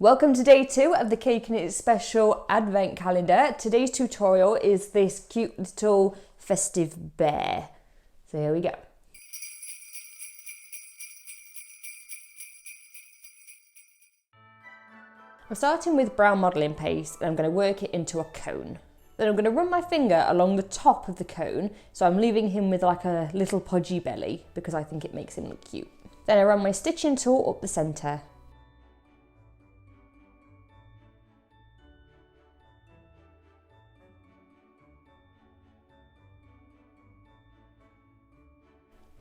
Welcome to day 2 of the Cake and It's Special Advent Calendar. Today's tutorial is this cute little festive bear. So here we go. I'm starting with brown modelling paste and I'm going to work it into a cone. Then I'm going to run my finger along the top of the cone, so I'm leaving him with like a little podgy belly because I think it makes him look cute. Then I run my stitching tool up the centre.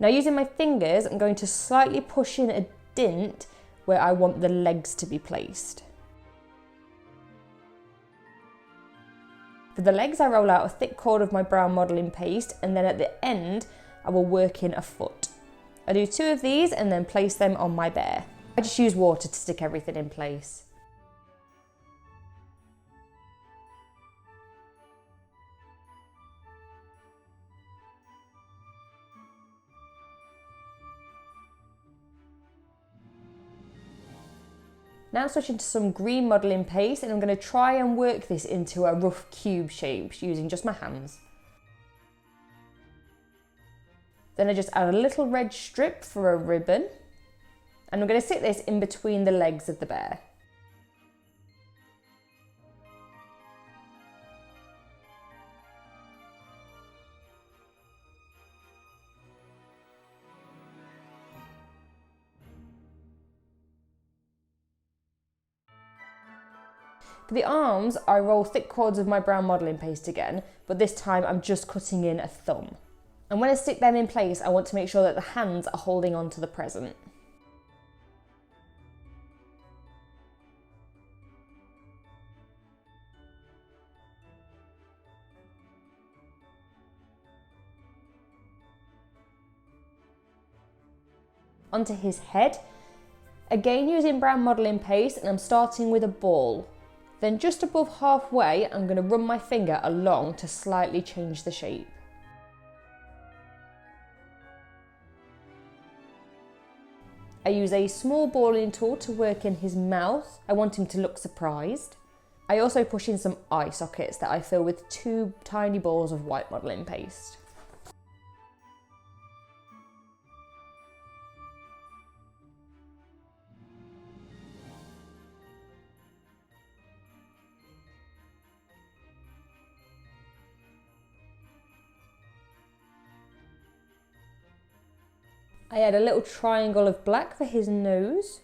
Now using my fingers, I'm going to slightly push in a dint where I want the legs to be placed. For the legs, I roll out a thick cord of my brown modelling paste, and then at the end, I will work in a foot. I do 2 of these and then place them on my bear. I just use water to stick everything in place. Now I'm switching to some green modelling paste and I'm going to try and work this into a rough cube shape using just my hands. Then I just add a little red strip for a ribbon and I'm going to stick this in between the legs of the bear. For the arms, I roll thick cords of my brown modelling paste again, but this time I'm just cutting in a thumb. And when I stick them in place, I want to make sure that the hands are holding on to the present. Onto his head. Again using brown modelling paste, and I'm starting with a ball. Then just above halfway, I'm going to run my finger along to slightly change the shape. I use a small balling tool to work in his mouth. I want him to look surprised. I also push in some eye sockets that I fill with 2 tiny balls of white modelling paste. I add a little triangle of black for his nose.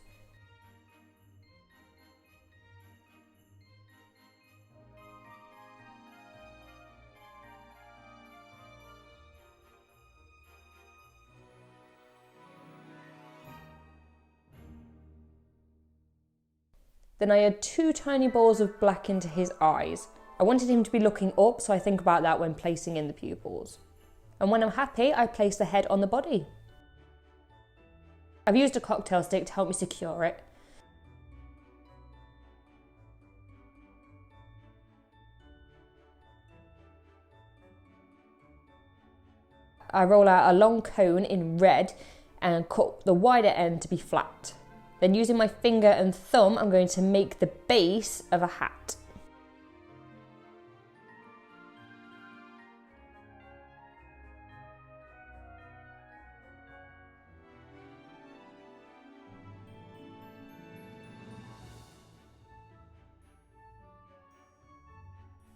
Then I add 2 tiny balls of black into his eyes. I wanted him to be looking up, so I think about that when placing in the pupils. And when I'm happy, I place the head on the body. I've used a cocktail stick to help me secure it. I roll out a long cone in red and cut the wider end to be flat. Then using my finger and thumb, I'm going to make the base of a hat.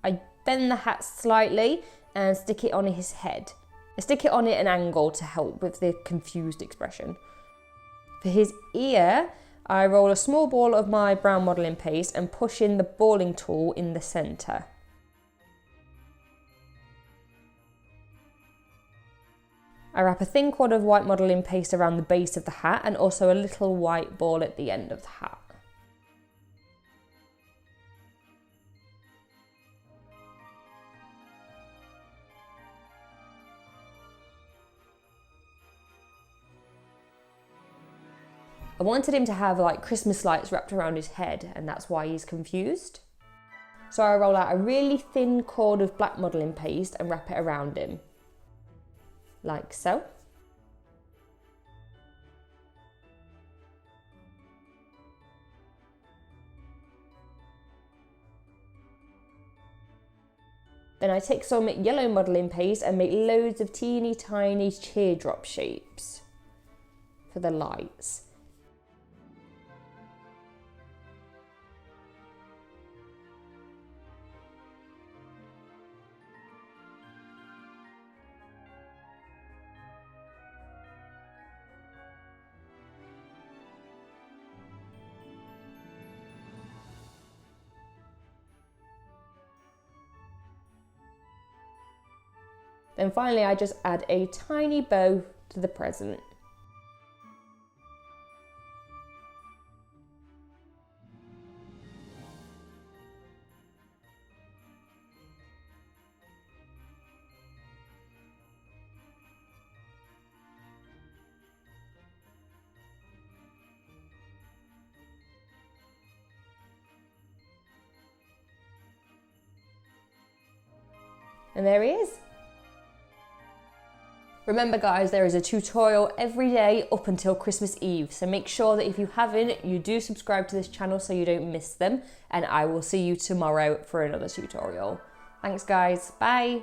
I bend the hat slightly and stick it on his head. I stick it on at an angle to help with the confused expression. For his ear, I roll a small ball of my brown modelling paste and push in the balling tool in the centre. I wrap a thin cord of white modelling paste around the base of the hat and also a little white ball at the end of the hat. I wanted him to have like Christmas lights wrapped around his head, and that's why he's confused. So I roll out a really thin cord of black modelling paste and wrap it around him, like so. Then I take some yellow modelling paste and make loads of teeny tiny teardrop shapes for the lights. Then finally I just add a tiny bow to the present. And there he is. Remember guys, there is a tutorial every day up until Christmas Eve, so make sure that if you haven't, you do subscribe to this channel so you don't miss them, and I will see you tomorrow for another tutorial. Thanks guys, bye!